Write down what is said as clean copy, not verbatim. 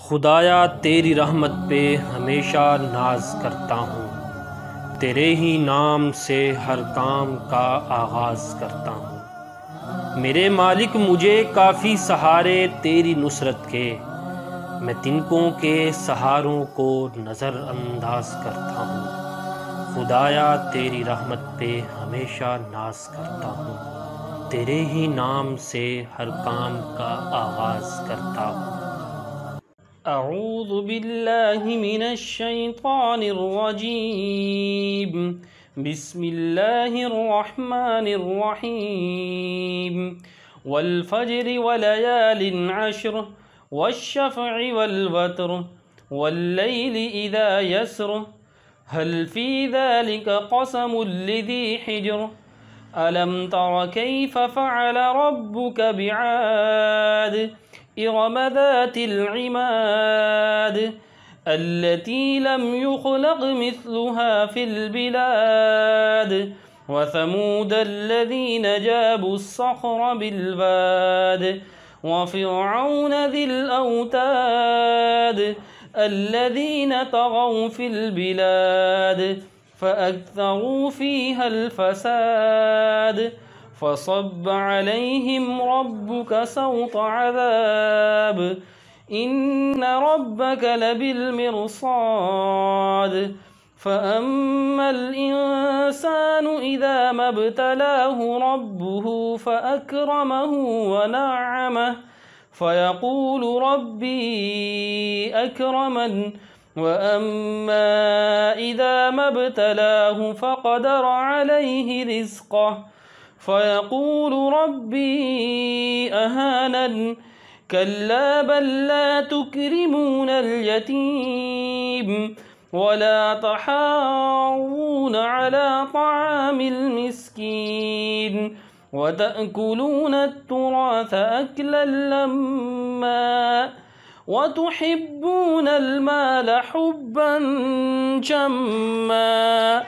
خدایا تیری رحمت پہ ہمیشہ ناز کرتا ہوں، تیرے ہی نام سے ہر کام کا آغاز کرتا ہوں۔ میرے مالک مجھے کافی سہارے تیری نصرت کے، میں تنکوں کے سہاروں کو نظر انداز کرتا ہوں۔ خدایا تیری رحمت پہ ہمیشہ ناز کرتا ہوں، تیرے ہی نام سے ہر کام کا آغاز کرتا ہوں۔ اعوذ باللہ من الشیطان الرجیم، بسم اللہ الرحمن الرحیم۔ والفجر وليال عشر، والشفع والوتر، واللیل اذا یسر، هل في ذلك قسم لذی حجر، ألم تر كيف فعل ربك بعاد، إرم ذات العماد، التي لم يخلق مثلها في البلاد، وثمود الذين جابوا الصخر بالواد، وفرعون ذي الأوتاد، الذين طغوا في البلاد فأكثروا فيها الفساد، فصب عليهم ربك سوط عذاب، إن ربك لبالمرصاد، فأما الإنسان إذا ما ابتلاه ربه فأكرمه ونعمه فيقول ربي أكرمن، وأما إذا ما ابتلاه فقدر عليه رزقه فيقول ربي أهانن، كلا بل لا تكرمون اليتيم ولا تحاضون على طعام المسكين، وتأكلون التراث أكلا لما، وتحبون المال حبا جما،